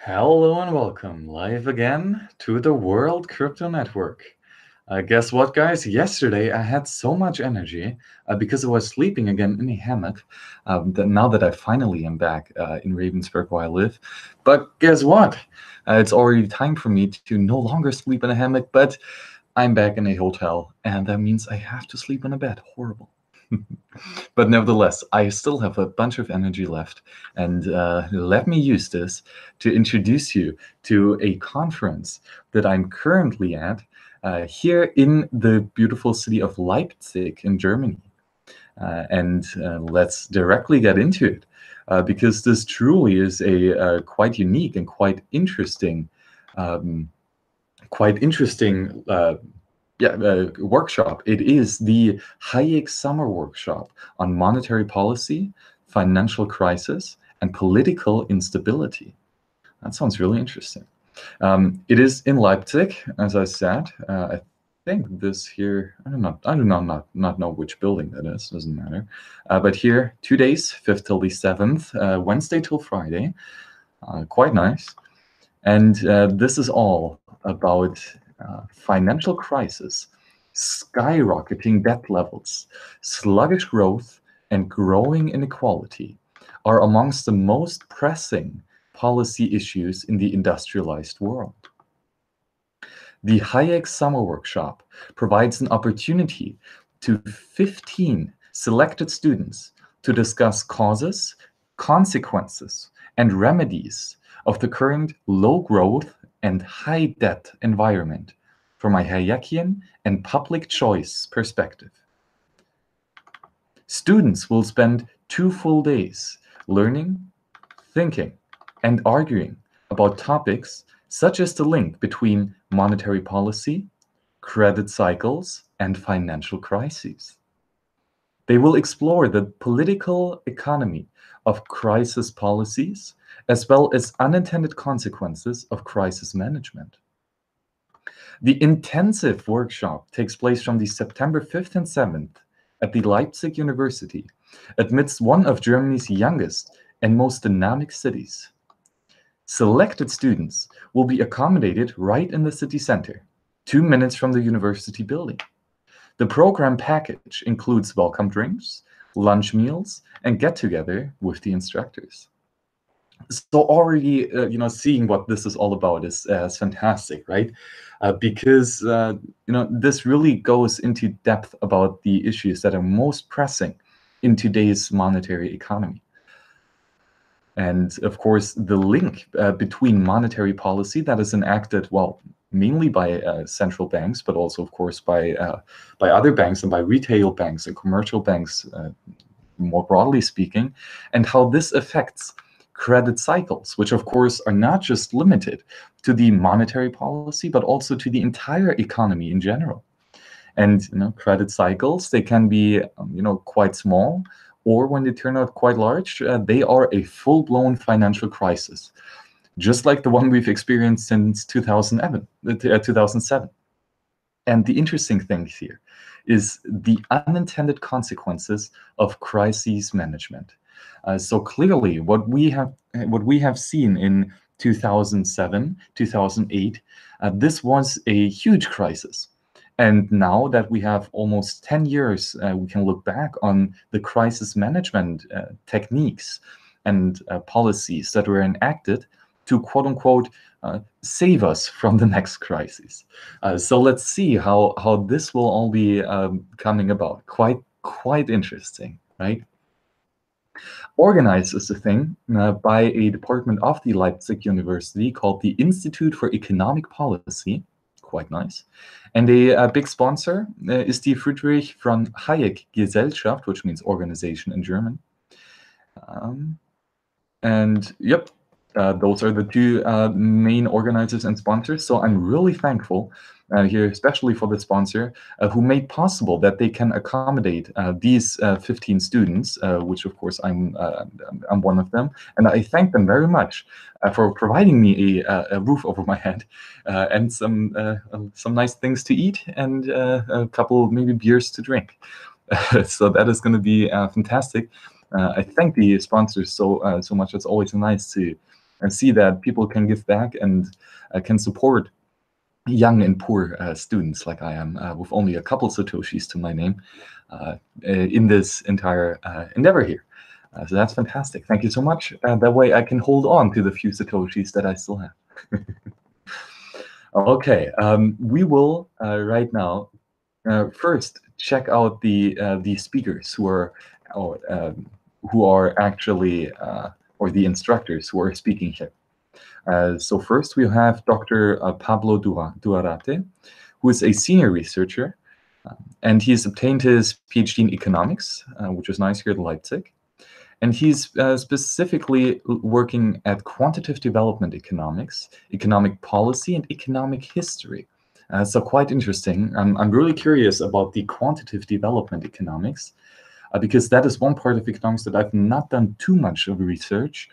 Hello and welcome live again to the World Crypto Network. Guess what, guys? Yesterday I had so much energy because I was sleeping again in a hammock. Now that I finally am back in Ravensburg where I live. But guess what? It's already time for me to no longer sleep in a hammock, but I'm back in a hotel, and that means I have to sleep in a bed. Horrible. But nevertheless, I still have a bunch of energy left, and let me use this to introduce you to a conference that I'm currently at here in the beautiful city of Leipzig in Germany. And let's directly get into it, because this truly is a quite unique and um, quite interesting workshop. It is the Hayek Summer Workshop on monetary policy, financial crisis, and political instability. That sounds really interesting. It is in Leipzig, as I said. I think this here, I do not know which building that is, doesn't matter. But here, 2 days, 5th till the 7th, Wednesday till Friday. Quite nice. And this is all about financial crisis, skyrocketing debt levels, sluggish growth, and growing inequality are amongst the most pressing policy issues in the industrialized world. The Hayek Summer Workshop provides an opportunity to 15 selected students to discuss causes, consequences, and remedies of the current low growth and high debt environment from a Hayekian and public choice perspective. Students will spend 2 full days learning, thinking, and arguing about topics such as the link between monetary policy, credit cycles, and financial crises. They will explore the political economy of crisis policies, as well as unintended consequences of crisis management. The intensive workshop takes place from the September 5th and 7th at the Leipzig University, amidst one of Germany's youngest and most dynamic cities. Selected students will be accommodated right in the city center, 2 minutes from the university building. The program package includes welcome drinks, lunch meals, and get-together with the instructors. So already, seeing what this is all about is fantastic, right? Because this really goes into depth about the issues that are most pressing in today's monetary economy. And of course, the link between monetary policy that is enacted, well, mainly by central banks, but also, of course, by other banks and by retail banks and commercial banks, more broadly speaking, and how this affects credit cycles, which of course are not just limited to the monetary policy, but also to the entire economy in general. And credit cycles, they can be quite small, or when they turn out quite large, they are a full-blown financial crisis, just like the one we've experienced since 2007. And the interesting thing here is the unintended consequences of crises management. So clearly, what we have seen in 2007, 2008, this was a huge crisis. And now that we have almost 10 years, we can look back on the crisis management techniques and policies that were enacted to, quote unquote, save us from the next crisis. So let's see how this will all be coming about. Quite interesting, right? Organized is a thing by a department of the Leipzig University called the Institute for Economic Policy. Quite nice. And a big sponsor is the Friedrich von Hayek Gesellschaft, which means organization in German. And yep, those are the two main organizers and sponsors. So I'm really thankful here, especially for the sponsor, who made possible that they can accommodate these 15 students, which of course I'm one of them. And I thank them very much for providing me a roof over my head and some nice things to eat and a couple maybe beers to drink. So that is going to be fantastic. I thank the sponsors so much. It's always nice to and see that people can give back and can support young and poor students like I am with only a couple Satoshis to my name in this entire endeavor here. So that's fantastic. Thank you so much. That way I can hold on to the few Satoshis that I still have. Okay, we will right now first check out the speakers who are actually or the instructors who are speaking here. So first we have Dr. Pablo Duarte, who is a senior researcher, and he's obtained his PhD in economics, which is nice here at Leipzig. And he's specifically working at quantitative development economics, economic policy, and economic history. So quite interesting. I'm really curious about the quantitative development economics, because that is one part of economics that I've not done too much of research.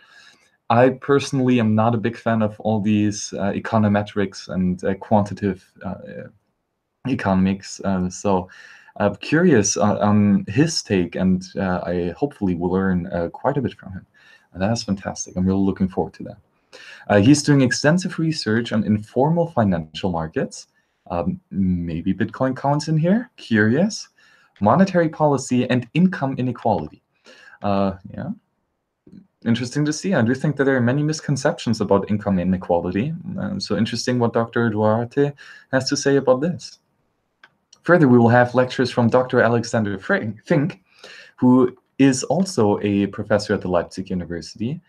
I personally am not a big fan of all these econometrics and quantitative economics. So I'm curious on his take, and I hopefully will learn quite a bit from him. And that's fantastic. I'm really looking forward to that. He's doing extensive research on informal financial markets. Maybe Bitcoin counts in here. Curious. Monetary policy and income inequality. Yeah. Interesting to see. I do think that there are many misconceptions about income inequality. So interesting what Dr. Duarte has to say about this. Further, we will have lectures from Dr. Alexander Fink, who is also a professor at the Leipzig University,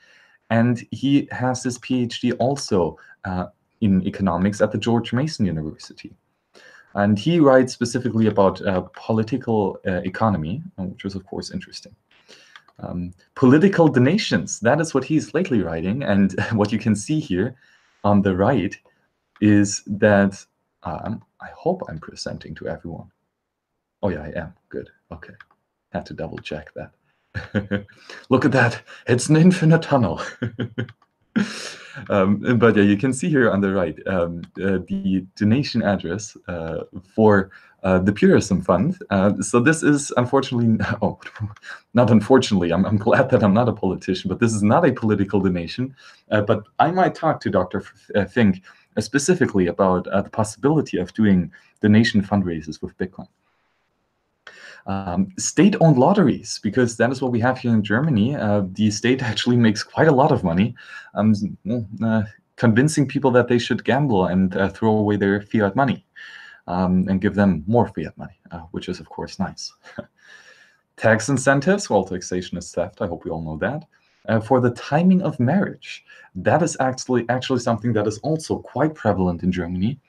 and he has his PhD also in economics at the George Mason University. And he writes specifically about political economy, which is, of course, interesting. Political donations, that is what he's lately writing. And what you can see here on the right is that I hope I'm presenting to everyone. Oh yeah, I am. Good. Okay. Had to double check that. Look at that. It's an infinite tunnel. But yeah, you can see here on the right the donation address for the Purism Fund. So this is unfortunately, not unfortunately, I'm glad that I'm not a politician, but this is not a political donation. But I might talk to Dr. Fink specifically about the possibility of doing donation fundraisers with Bitcoin. State-owned lotteries, because that is what we have here in Germany. The state actually makes quite a lot of money convincing people that they should gamble and throw away their fiat money and give them more fiat money, which is, of course, nice. Tax incentives, well, taxation is theft. I hope we all know that. For the timing of marriage, that is actually something that is also quite prevalent in Germany.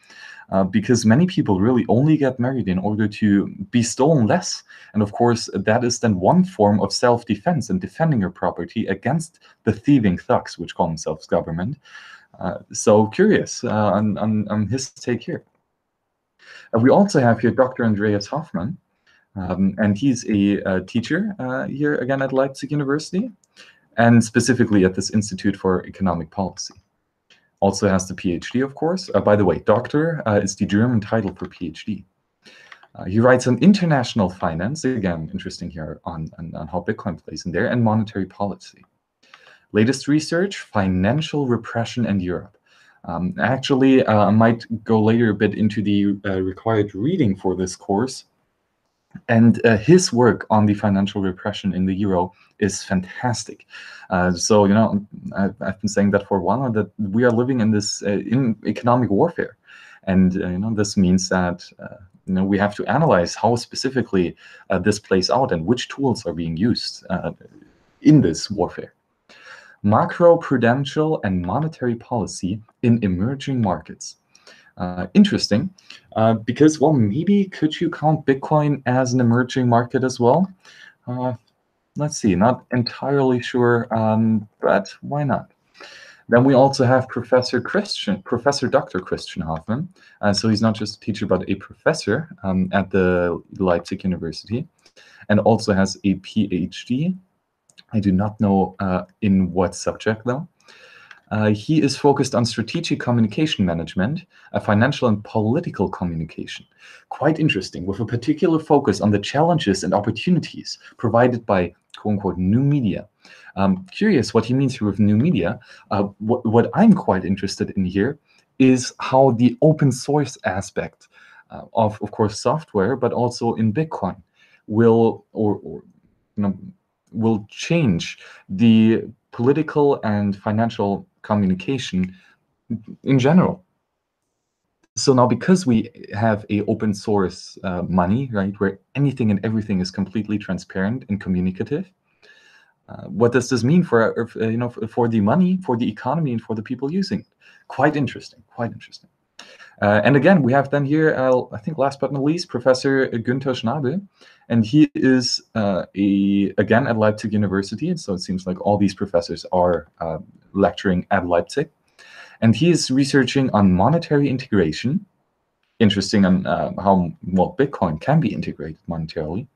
Because many people really only get married in order to be stolen less. And of course, that is then one form of self-defense and defending your property against the thieving thugs, which call themselves government. So curious on his take here. We also have here Dr. Andreas Hoffmann, and he's a teacher here again at Leipzig University, and specifically at this Institute for Economic Policy. Also has the PhD, of course. By the way, doctor is the German title for PhD. He writes on international finance, again, interesting here on how Bitcoin plays in there, and monetary policy. Latest research, financial repression in Europe. Actually, I might go later a bit into the required reading for this course. And his work on the financial repression in the euro is fantastic. So, you know, I've been saying that for a while, that we are living in this in economic warfare. And, you know, this means that, you know, we have to analyze how specifically this plays out and which tools are being used in this warfare. Macroprudential and monetary policy in emerging markets. Interesting, because, well, maybe could you count Bitcoin as an emerging market as well? Let's see, not entirely sure, but why not? Then we also have Professor Dr. Christian Hoffmann. So he's not just a teacher, but a professor at the Leipzig University, and also has a PhD. I do not know in what subject, though. He is focused on strategic communication management, financial and political communication. Quite interesting, with a particular focus on the challenges and opportunities provided by quote-unquote new media. Curious what he means here with new media. What I'm quite interested in here is how the open source aspect of course, software, but also in Bitcoin will will change the political and financial communication in general. So now, because we have a open source money, right, where anything and everything is completely transparent and communicative, what does this mean for for the money, for the economy, and for the people using it? Quite interesting. Quite interesting. And again, we have then here, I think last but not least, Professor Günther Schnabel, and he is again at Leipzig University, and so it seems like all these professors are lecturing at Leipzig, and he is researching on monetary integration, interesting on how well Bitcoin can be integrated monetarily,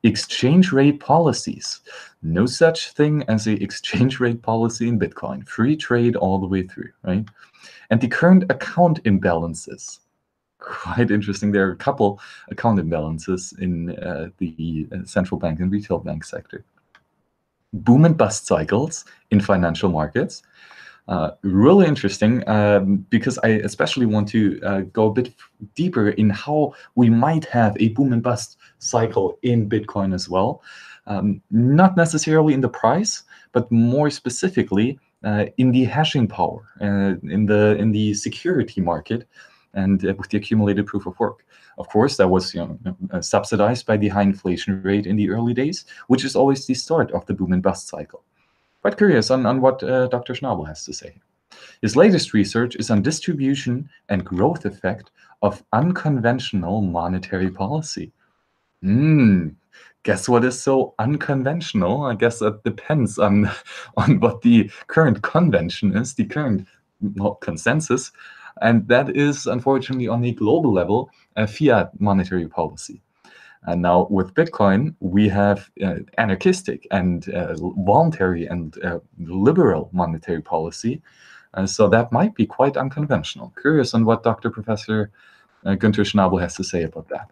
exchange rate policies, no such thing as a exchange rate policy in Bitcoin, free trade all the way through, right? And the current account imbalances, quite interesting. There are a couple account imbalances in the central bank and retail bank sector. Boom and bust cycles in financial markets. Really interesting because I especially want to go a bit deeper in how we might have a boom and bust cycle in Bitcoin as well. Not necessarily in the price, but more specifically in the hashing power, in the security market, and with the accumulated proof of work. Of course, that was subsidized by the high inflation rate in the early days, which is always the start of the boom and bust cycle. Quite curious on what Dr. Schnabel has to say. His latest research is on distribution and growth effect of unconventional monetary policy. Guess what is so unconventional? I guess that depends on what the current convention is, the current consensus, and that is unfortunately on a global level a fiat monetary policy. And now with Bitcoin, we have anarchistic and voluntary and liberal monetary policy. So that might be quite unconventional. Curious on what Professor Günther Schnabel has to say about that.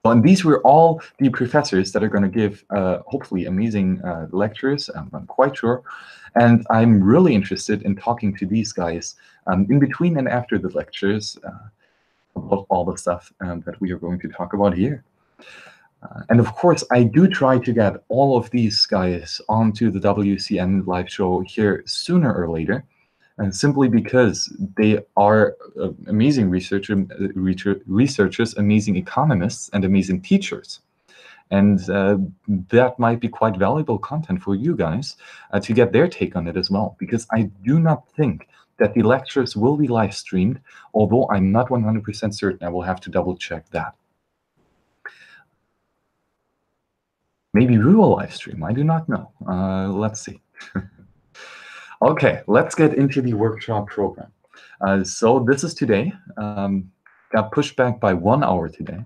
And these were all the professors that are going to give hopefully amazing lectures, I'm quite sure. And I'm really interested in talking to these guys in between and after the lectures about all the stuff that we are going to talk about here. And of course, I do try to get all of these guys onto the WCN live show here sooner or later, and simply because they are amazing researchers, amazing economists, and amazing teachers. And that might be quite valuable content for you guys to get their take on it as well, because I do not think that the lectures will be live streamed, although I'm not 100% certain. I will have to double check that. Maybe we will live stream, I do not know. Let's see. Okay, let's get into the workshop program. So this is today. Got pushed back by 1 hour today.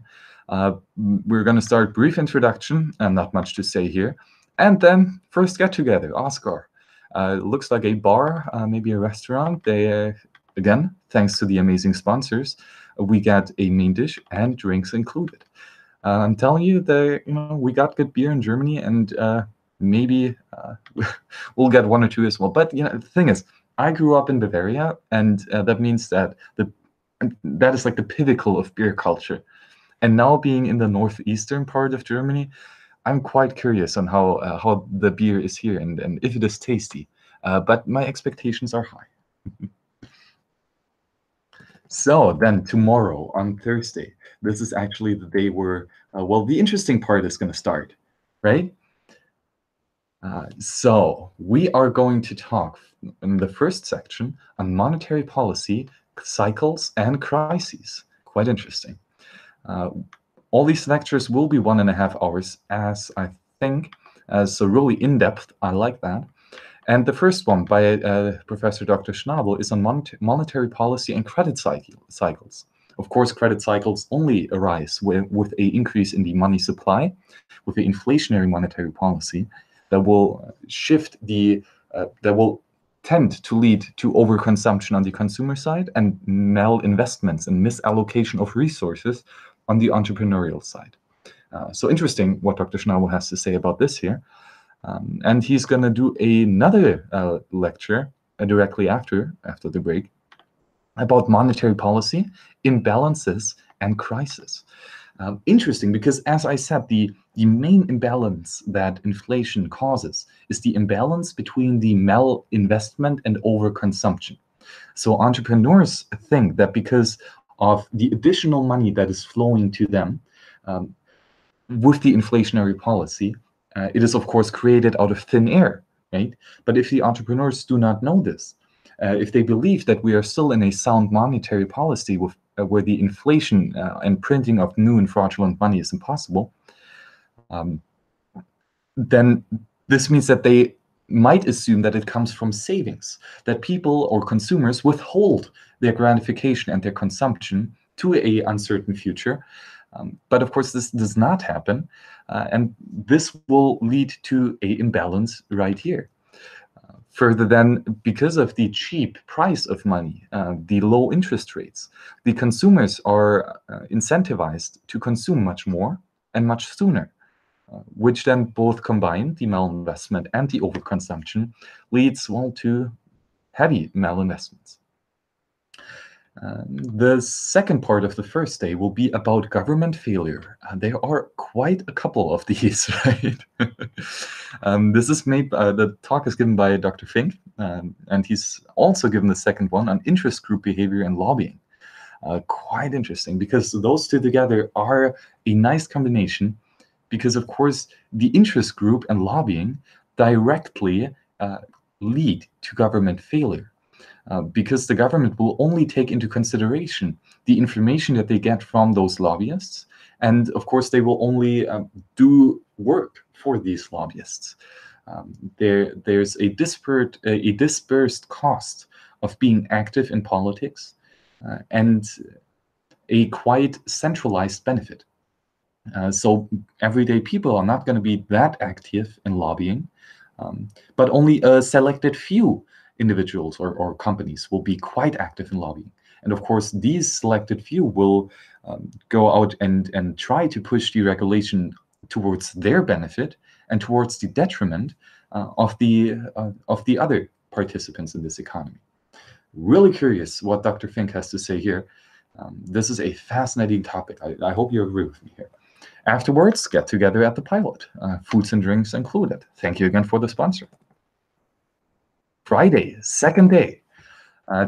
We're going to start brief introduction, and not much to say here. And then first get together, Oscar. Looks like a bar, maybe a restaurant. They, again, thanks to the amazing sponsors, we got a main dish and drinks included. I'm telling you, we got good beer in Germany, and maybe we'll get one or two as well. But the thing is, I grew up in Bavaria, and that means that that is like the pinnacle of beer culture. And now being in the northeastern part of Germany, I'm quite curious on how the beer is here and if it is tasty. But my expectations are high. So then tomorrow on Thursday, this is actually the day where, well, the interesting part is going to start, right? So we are going to talk in the first section on monetary policy, cycles, and crises. Quite interesting. All these lectures will be 1.5 hours, as I think, so really in-depth. I like that. And the first one by Professor Dr. Schnabel is on monetary policy and credit cycles. Of course, credit cycles only arise with an increase in the money supply, with the inflationary monetary policy that will shift that will tend to lead to overconsumption on the consumer side and malinvestments and misallocation of resources on the entrepreneurial side. So interesting what Dr. Schnabel has to say about this here. And he's going to do another lecture directly after the break about monetary policy, imbalances, and crisis. Interesting, because as I said, the main imbalance that inflation causes is the imbalance between the malinvestment and overconsumption. So entrepreneurs think that because of the additional money that is flowing to them with the inflationary policy, it is of course created out of thin air, right? But if the entrepreneurs do not know this, if they believe that we are still in a sound monetary policy with where the inflation and printing of new and fraudulent money is impossible, then this means that they might assume that it comes from savings, that people or consumers withhold their gratification and their consumption to a uncertain future. But of course, this does not happen, and this will lead to an imbalance right here. Further, then, because of the cheap price of money, the low interest rates, the consumers are incentivized to consume much more and much sooner, which then both combined, the malinvestment and the overconsumption, leads, well, to heavy malinvestments. The second part of the first day will be about government failure. There are quite a couple of these, right? This is made, the talk is given by Dr. Fink, and he's also given the second one on interest group behavior and lobbying. Quite interesting, because those two together are a nice combination, because of course the interest group and lobbying directly lead to government failure. Because the government will only take into consideration the information that they get from those lobbyists, and of course they will only do work for these lobbyists. There's a dispersed cost of being active in politics, and a quite centralized benefit. So everyday people are not going to be that active in lobbying, but only a selected few individuals or companies will be quite active in lobbying. And of course, these selected few will go out and try to push deregulation towards their benefit and towards the detriment of the other participants in this economy. Really curious what Dr. Fink has to say here. This is a fascinating topic. I hope you agree with me here. Afterwards, get together at the pilot, foods and drinks included. Thank you again for the sponsor. Friday, second day.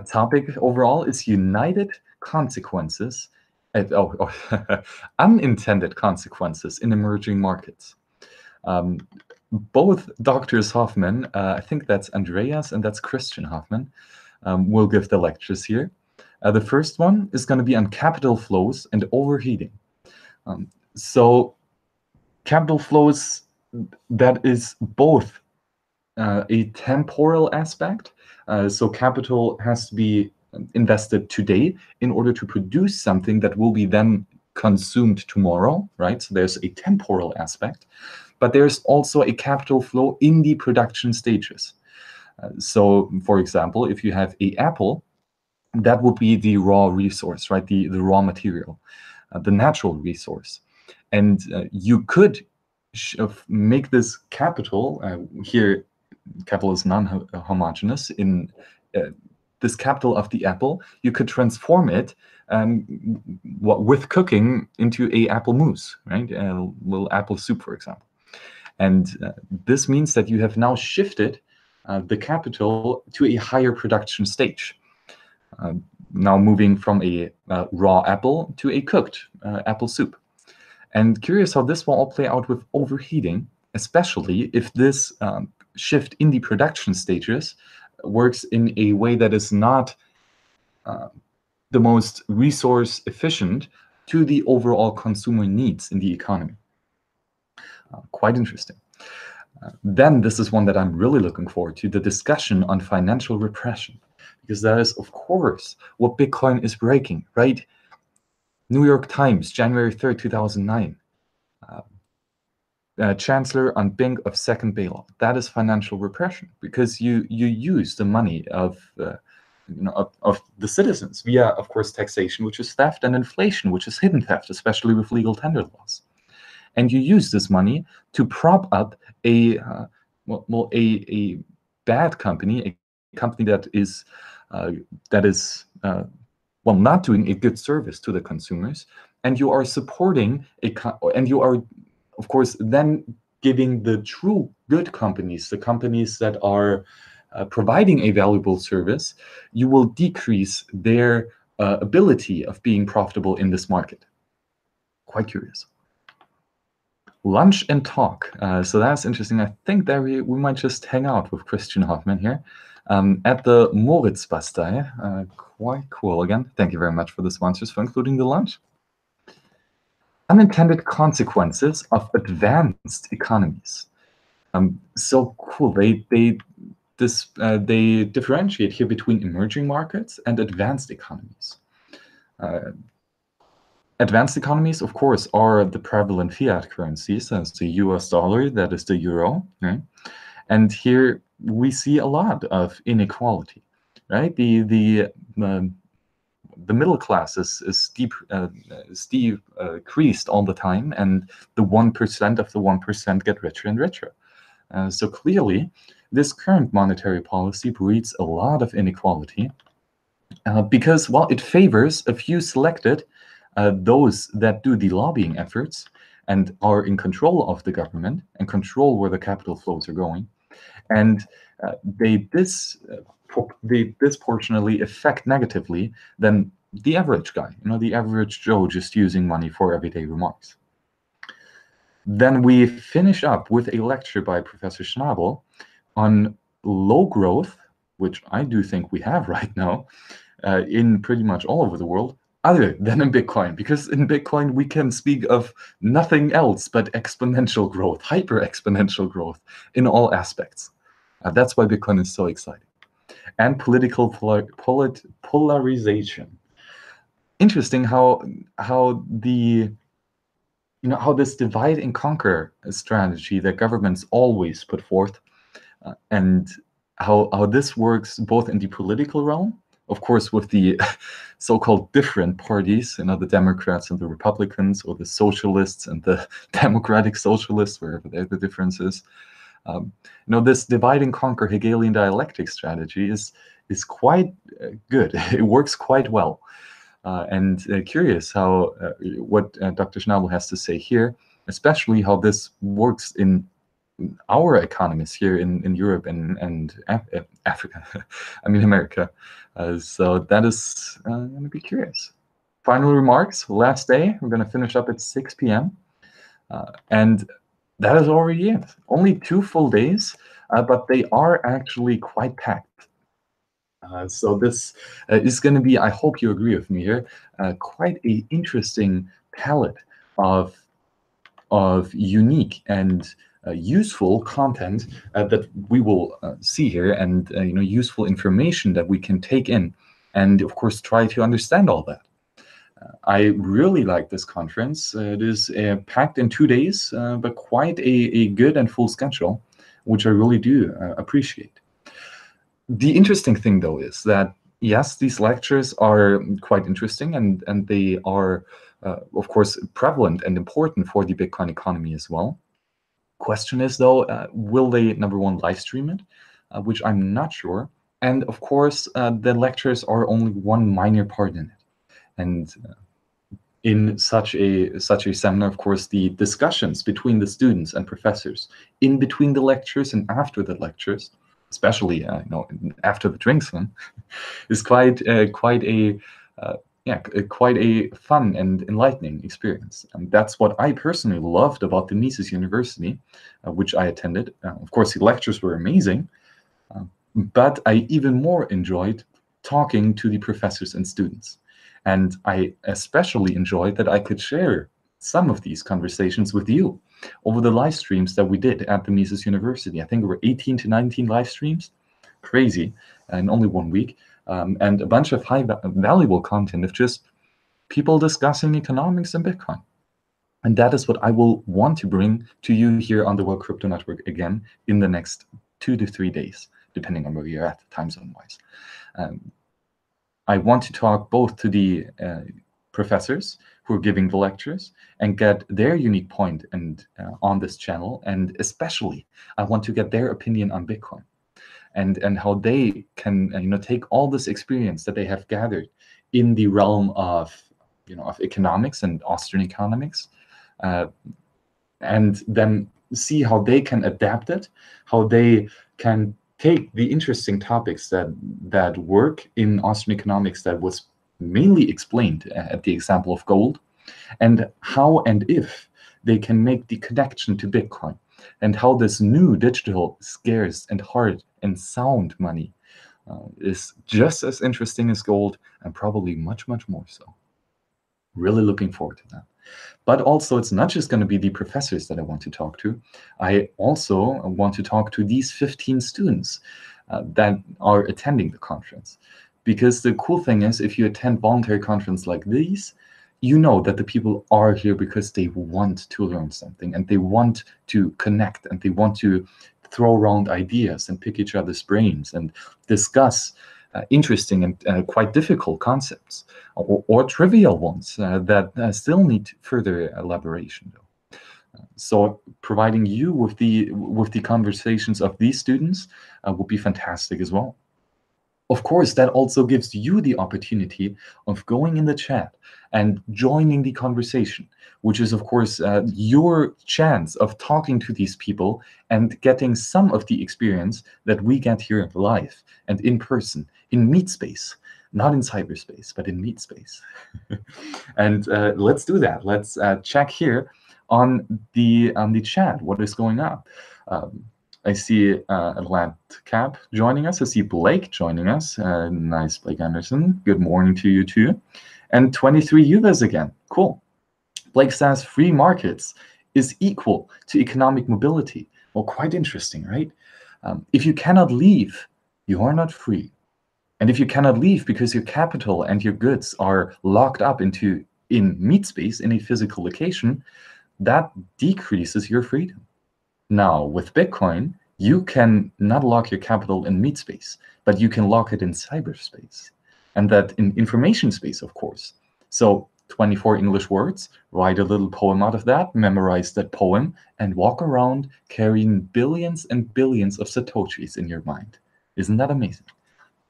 Topic overall is united consequences, unintended consequences in emerging markets. Both Doctors Hoffman, I think that's Andreas and that's Christian Hoffman, will give the lectures here. The first one is going to be on capital flows and overheating. So capital flows, that is both a temporal aspect. So capital has to be invested today in order to produce something that will be then consumed tomorrow, right? So there's a temporal aspect, but there's also a capital flow in the production stages. So for example, if you have an apple, that would be the raw resource, right? The raw material, the natural resource. And you could make this capital, here capital is non-homogeneous, in this capital of the apple, you could transform it with cooking into a apple mousse, right? A little apple soup, for example. And this means that you have now shifted the capital to a higher production stage. Now moving from a raw apple to a cooked apple soup. And curious how this will all play out with overheating, especially if this shift in the production stages works in a way that is not the most resource efficient to the overall consumer needs in the economy. Quite interesting. Then this is one that I'm really looking forward to, the discussion on financial repression, because that is, of course, what Bitcoin is breaking, right? New York Times, January 3rd, 2009. Chancellor on brink of second bailout. That is financial repression, because you use the money of the citizens via, of course, taxation, which is theft, and inflation, which is hidden theft, especially with legal tender laws. and you use this money to prop up a bad company, a company that is not doing a good service to the consumers, and you are supporting and you are, of course, then giving the true good companies, the companies that are providing a valuable service, you will decrease their ability of being profitable in this market. Quite curious. Lunch and talk. So that's interesting. I think that we might just hang out with Christian Hoffman here at the Moritzbastei. Quite cool. Again, thank you very much for the sponsors for including the lunch. Unintended consequences of advanced economies. So cool. They differentiate here between emerging markets and advanced economies. Advanced economies, of course, are the prevalent fiat currencies. That's the US dollar, that is the euro, right? And here we see a lot of inequality, right? The middle class is decreased all the time, and the 1% of the 1% get richer and richer. So clearly, this current monetary policy breeds a lot of inequality because, well, it favors a few selected, those that do the lobbying efforts and are in control of the government and control where the capital flows are going. And they disproportionately affect negatively than the average guy, the average Joe just using money for everyday remarks. Then we finish up with a lecture by Professor Schnabel on low growth, which I do think we have right now in pretty much all over the world, other than in Bitcoin, because in Bitcoin we can speak of nothing else but exponential growth, hyper-exponential growth in all aspects. That's why Bitcoin is so exciting. And political polarization. Interesting how this divide and conquer strategy that governments always put forth, and how this works both in the political realm, of course, with the so-called different parties, the Democrats and the Republicans, or the socialists and the democratic socialists, wherever the difference is. This divide and conquer Hegelian dialectic strategy is quite good. It works quite well. And curious how what Dr. Schnabel has to say here, especially how this works in our economies here in Europe and Africa, America. So that is going to be curious. Final remarks, last day, we're going to finish up at 6 p.m. And that is already it. Only 2 full days, but they are actually quite packed. So this is going to be, I hope you agree with me here, quite an interesting palette of unique and useful content that we will see here, and useful information that we can take in, and of course try to understand all that. I really like this conference. It is packed in 2 days, but quite a good and full schedule, which I really do appreciate. The interesting thing, though, is that, yes, these lectures are quite interesting, and they are, of course, prevalent and important for the Bitcoin economy as well. Question is, though, will they, number one, live stream it, which I'm not sure. And, of course, the lectures are only one minor part in it. And in such a seminar, of course, the discussions between the students and professors in between the lectures and after the lectures, especially after the drinks one, is quite a fun and enlightening experience. And that's what I personally loved about the Mises University, which I attended. Of course, the lectures were amazing, but I even more enjoyed talking to the professors and students. And I especially enjoyed that I could share some of these conversations with you over the live streams that we did at the Mises University. I think there were 18 to 19 live streams, crazy, in only 1 week, and a bunch of valuable content of just people discussing economics and Bitcoin. And that is what I will want to bring to you here on the World Crypto Network again in the next 2 to 3 days, depending on where you're at, time zone-wise. I want to talk both to the professors, who are giving the lectures and get their unique point and on this channel. And especially, I want to get their opinion on Bitcoin and how they can take all this experience that they have gathered in the realm of of economics and Austrian economics, and then see how they can adapt it, how they can take the interesting topics that work in Austrian economics that was mainly explained at the example of gold, and how and if they can make the connection to Bitcoin, and how this new digital, scarce and hard and sound money is just as interesting as gold, and probably much, much more so. Really looking forward to that. But also, it's not just going to be the professors that I want to talk to. I also want to talk to these 15 students that are attending the conference. Because the cool thing is, if you attend voluntary conferences like these, you know that the people are here because they want to learn something, and they want to connect, and they want to throw around ideas and pick each other's brains and discuss interesting and quite difficult concepts, or trivial ones that still need further elaboration. So providing you with the conversations of these students would be fantastic as well. Of course, that also gives you the opportunity of going in the chat and joining the conversation, which is, of course, your chance of talking to these people and getting some of the experience that we get here live and in person, in meet space, not in cyberspace, but in meet space. And let's do that. Let's check here on the chat what is going on. I see Atlant Cap joining us. I see Blake joining us. Nice, Blake Anderson. Good morning to you too. And 23 Yuvas again. Cool. Blake says free markets is equal to economic mobility. Well, quite interesting, right? If you cannot leave, you are not free. And if you cannot leave because your capital and your goods are locked up in meat space in a physical location, that decreases your freedom. Now, with Bitcoin, you can not lock your capital in meat space, but you can lock it in cyberspace, and that in information space, of course. So 24 English words, write a little poem out of that, memorize that poem, and walk around carrying billions and billions of Satoshis in your mind. Isn't that amazing?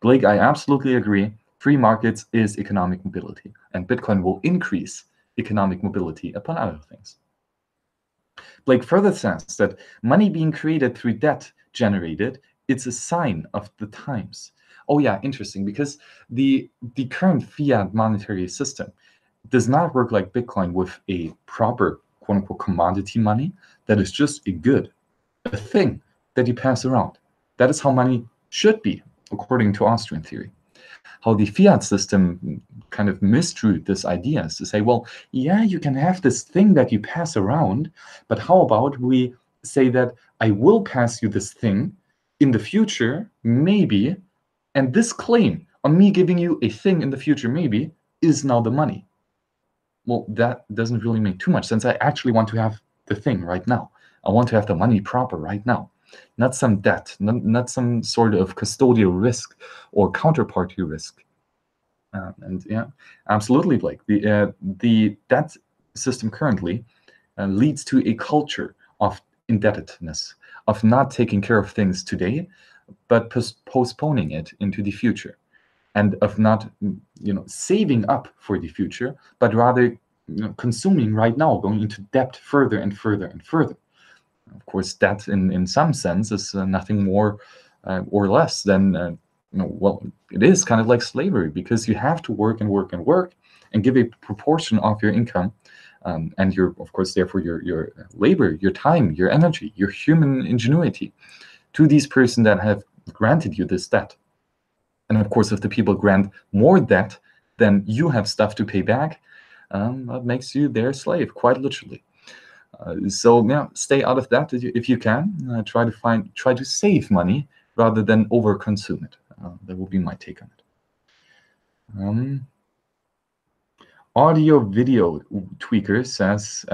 Blake, I absolutely agree. Free markets is economic mobility, and Bitcoin will increase economic mobility upon other things. Blake further says that money being created through debt generated, it's a sign of the times. Oh yeah, interesting, because the current fiat monetary system does not work like Bitcoin with a proper quote-unquote commodity money that is just a good, a thing that you pass around. That is how money should be, according to Austrian theory. How the fiat system kind of misdrew this idea is to say, well, yeah, you can have this thing that you pass around, but how about we say that I will pass you this thing in the future, maybe, and this claim on me giving you a thing in the future, maybe, is now the money. Well, that doesn't really make too much sense. I actually want to have the thing right now. I want to have the money proper right now. Not some debt, not some sort of custodial risk or counterparty risk. And yeah, absolutely, Blake. The debt system currently leads to a culture of indebtedness, of not taking care of things today, but postponing it into the future, and of not saving up for the future, but rather consuming right now, going into debt further and further and further. Of course, that in some sense is nothing more or less than, well, it is kind of like slavery, because you have to work and work and work and give a proportion of your income and your, of course, therefore your labor, your time, your energy, your human ingenuity to these persons that have granted you this debt. And of course, if the people grant more debt than you have stuff to pay back, that makes you their slave, quite literally. So yeah, stay out of that if you can. Try to save money rather than overconsume it. That would be my take on it. Audio video tweaker says,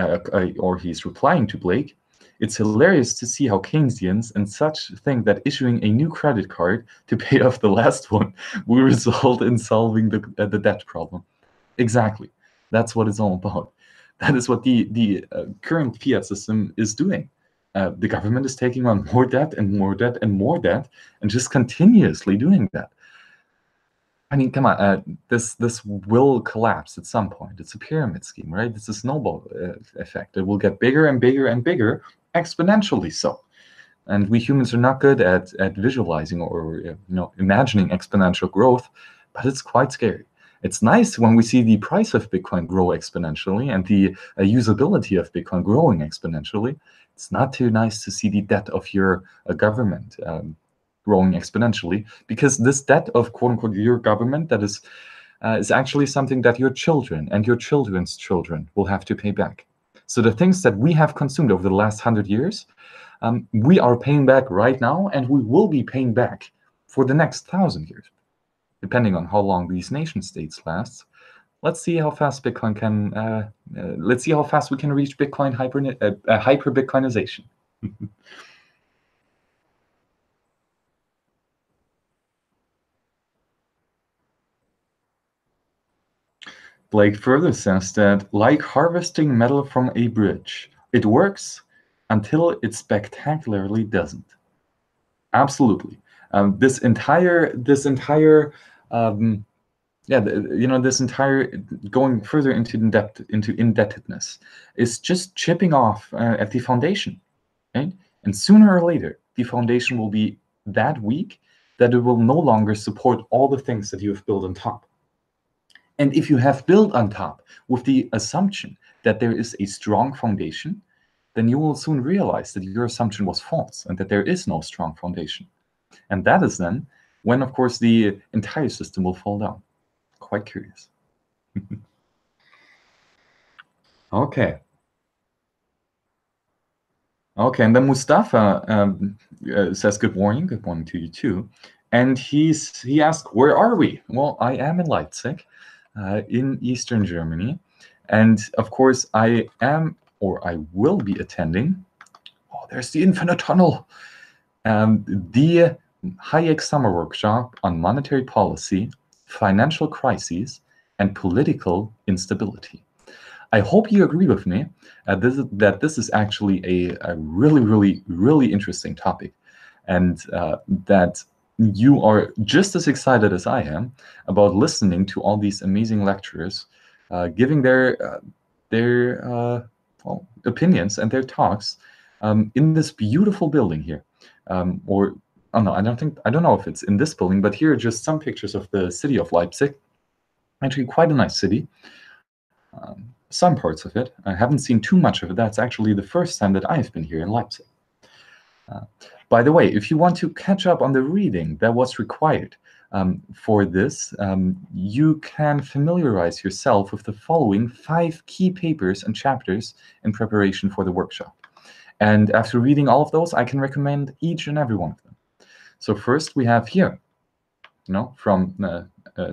or he's replying to Blake, it's hilarious to see how Keynesians and such think that issuing a new credit card to pay off the last one will result in solving the debt problem. Exactly. That's what it's all about. That is what the current fiat system is doing. The government is taking on more debt and more debt and more debt, and just continuously doing that. I mean, come on, this will collapse at some point. It's a pyramid scheme, right? It's a snowball effect. It will get bigger and bigger and bigger, exponentially so. And we humans are not good at visualizing or imagining exponential growth, but it's quite scary. It's nice when we see the price of Bitcoin grow exponentially and the usability of Bitcoin growing exponentially. It's not too nice to see the debt of your government growing exponentially, because this debt of quote unquote your government that is actually something that your children and your children's children will have to pay back. So the things that we have consumed over the last 100 years, we are paying back right now, and we will be paying back for the next 1,000 years, depending on how long these nation states last. Let's see how fast Bitcoin can. Let's see how fast we can reach Bitcoin hyper Bitcoinization. Blake further says that, like harvesting metal from a bridge, it works until it spectacularly doesn't. Absolutely. This entire this entire going further into indebtedness is just chipping off at the foundation, right? And sooner or later, the foundation will be that weak that it will no longer support all the things that you have built on top. And if you have built on top with the assumption that there is a strong foundation, then you will soon realize that your assumption was false and that there is no strong foundation. And that is then when, of course, the entire system will fall down. Quite curious. Okay. Okay, and then Mustafa says good morning to you too. And he asked, where are we? Well, I am in Leipzig, in Eastern Germany. And of course, I am, or I will be attending, oh, there's the infinite tunnel, the Hayek Summer Workshop on monetary policy, financial crises, and political instability. I hope you agree with me that this is actually a really, really, really interesting topic, and that you are just as excited as I am about listening to all these amazing lecturers giving their opinions and their talks in this beautiful building here. I don't know if it's in this building, but here are just some pictures of the city of Leipzig. Actually, quite a nice city. Some parts of it. I haven't seen too much of it. That's actually the first time that I've been here in Leipzig. By the way, if you want to catch up on the reading that was required for this, you can familiarize yourself with the following 5 key papers and chapters in preparation for the workshop. And after reading all of those, I can recommend each and every one of them. So first we have here, from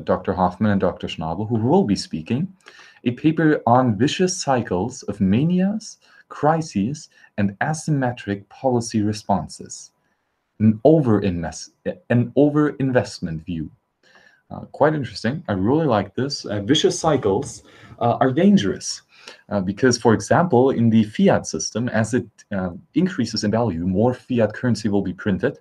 Dr. Hoffman and Dr. Schnabel, who will be speaking, a paper on vicious cycles of manias, crises, and asymmetric policy responses, an over-investment view. Quite interesting. I really like this. Vicious cycles are dangerous because, for example, in the fiat system, as it increases in value, more fiat currency will be printed,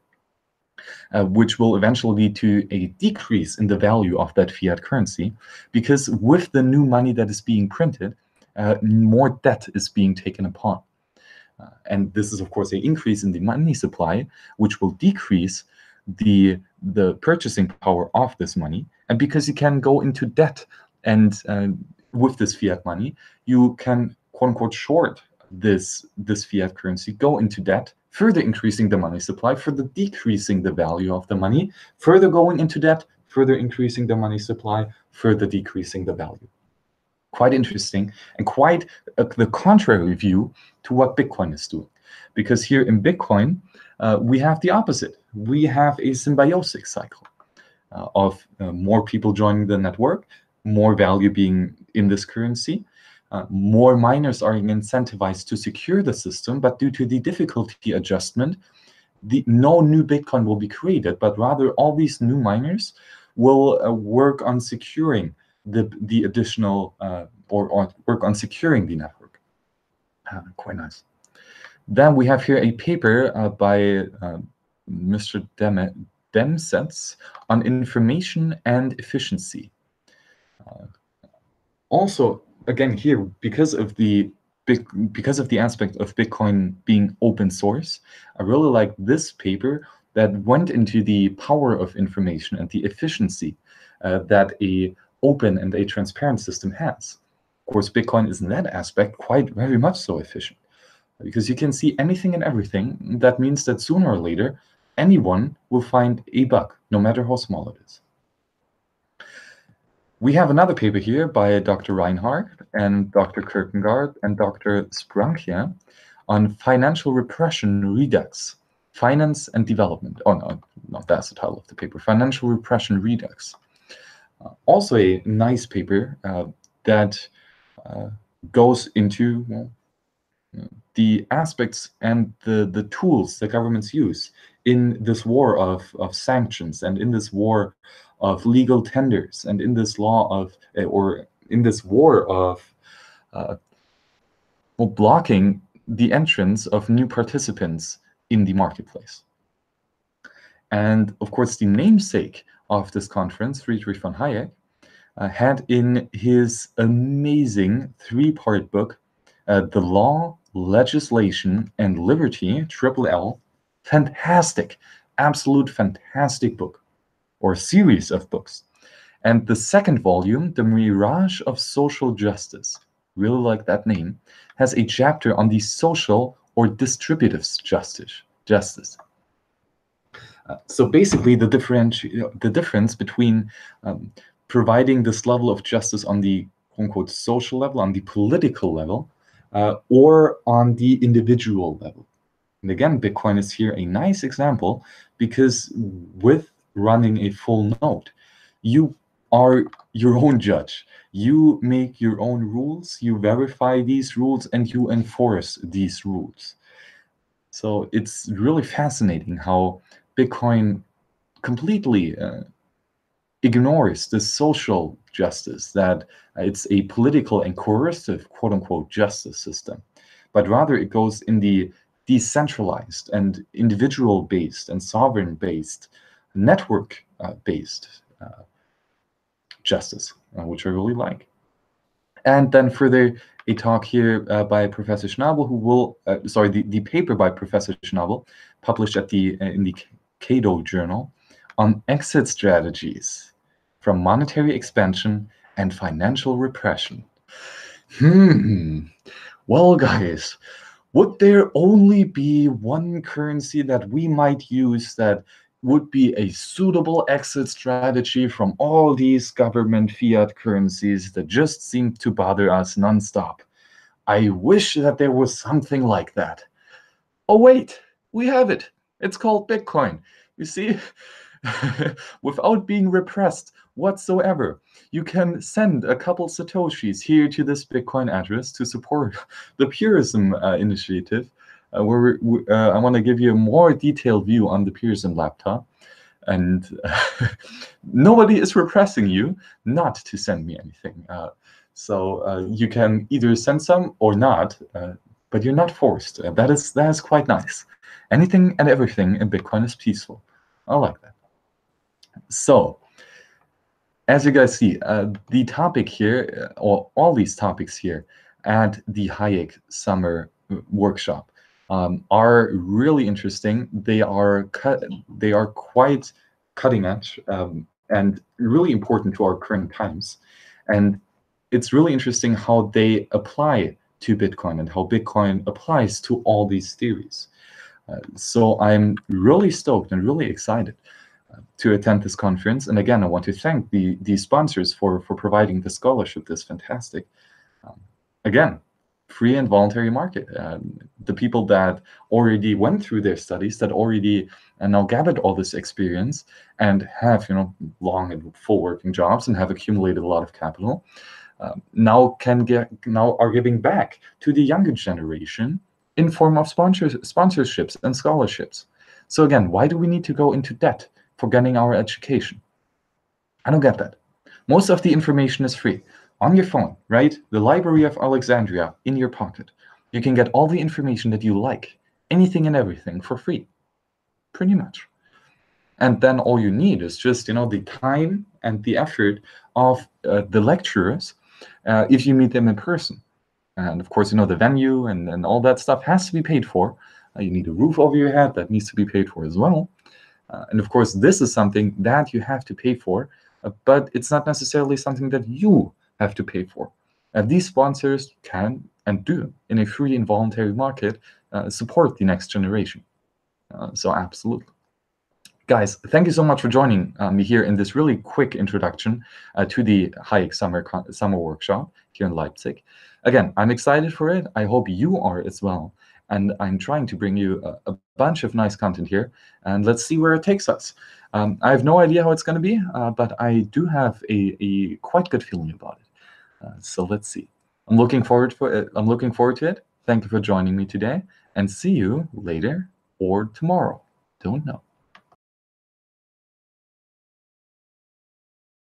which will eventually lead to a decrease in the value of that fiat currency, because with the new money that is being printed, more debt is being taken upon. And this is, of course, an increase in the money supply, which will decrease the purchasing power of this money. And because you can go into debt, and with this fiat money, you can, quote unquote, short this fiat currency, go into debt, further increasing the money supply, further decreasing the value of the money, further going into debt, further increasing the money supply, further decreasing the value. Quite interesting, and quite the contrary view to what Bitcoin is doing. Because here in Bitcoin, we have the opposite. We have a symbiotic cycle of more people joining the network, more value being in this currency, more miners are incentivized to secure the system, but due to the difficulty adjustment, no new Bitcoin will be created, but rather all these new miners will work on securing the additional or work on securing the network. Quite nice. Then we have here a paper by Mr. Demsetz on information and efficiency. Also, again here, because of the aspect of Bitcoin being open source, I really like this paper that went into the power of information and the efficiency that a open and a transparent system has. Of course, Bitcoin is in that aspect very much so efficient, because you can see anything and everything. That means that sooner or later, anyone will find a bug, no matter how small it is. We have another paper here by Dr. Reinhardt and Dr. Kierkegaard and Dr. Sprankia on financial repression redux, finance and development. Oh, no, that's the title of the paper, Financial Repression Redux. Also a nice paper that goes into the aspects and the tools that governments use in this war of sanctions and in this war of legal tenders and in this law of or in this war of blocking the entrance of new participants in the marketplace. And of course, the namesake of this conference, Friedrich von Hayek, had in his amazing 3-part book, The Law, Legislation, and Liberty, LL, fantastic, absolute fantastic book, or series of books. And the second volume, The Mirage of Social Justice, really like that name, has a chapter on the social or distributive justice. So basically, the difference between providing this level of justice on the quote-unquote social level, on the political level, or on the individual level. And again, Bitcoin is here a nice example, because with running a full node, you are your own judge. You make your own rules, you verify these rules, and you enforce these rules. So it's really fascinating how Bitcoin completely ignores the social justice, that it's a political and coercive, quote-unquote, justice system, but rather it goes in the decentralized and individual-based and sovereign-based, network-based justice, which I really like. And then further, a talk here by Professor Schnabel, who will, the paper by Professor Schnabel, published at in the Cato Journal, on exit strategies from monetary expansion and financial repression. Well, guys, would there only be one currency that we might use that would be a suitable exit strategy from all these government fiat currencies that just seem to bother us nonstop? I wish that there was something like that. Oh, wait, we have it. It's called Bitcoin. You see, without being repressed whatsoever, you can send a couple Satoshis here to this Bitcoin address to support the Purism initiative, where I want to give you a more detailed view on the Purism laptop. And nobody is repressing you not to send me anything. So you can either send some or not, but you're not forced. That is quite nice. Anything and everything in Bitcoin is peaceful. I like that. So, as you guys see, the topic here, or all these topics here at the Hayek Summer Workshop, are really interesting. They are quite cutting edge and really important to our current times. And it's really interesting how they apply to Bitcoin and how Bitcoin applies to all these theories. So I'm really stoked and really excited to attend this conference. And again, I want to thank the sponsors for providing the scholarship. That's fantastic. Again, free and voluntary market. The people that already went through their studies, that already now gathered all this experience and have long and full working jobs and have accumulated a lot of capital, now are giving back to the younger generation in form of sponsorships and scholarships. So again, why do we need to go into debt for getting our education? I don't get that. Most of the information is free. On your phone, right? The Library of Alexandria in your pocket. You can get all the information that you like, anything and everything for free, pretty much. And then all you need is just, the time and the effort of the lecturers if you meet them in person. And of course, the venue and all that stuff has to be paid for. You need a roof over your head that needs to be paid for as well. And of course, this is something that you have to pay for, but it's not necessarily something that you have to pay for. These sponsors can and do, in a free and voluntary market, support the next generation. So absolutely. Guys, thank you so much for joining me here in this really quick introduction to the Hayek Summer Workshop here in Leipzig. Again, I'm excited for it. I hope you are as well. And I'm trying to bring you a bunch of nice content here, and let's see where it takes us. I have no idea how it's going to be, but I do have a quite good feeling about it. So let's see. I'm looking forward to it. Thank you for joining me today, and see you later or tomorrow. Don't know.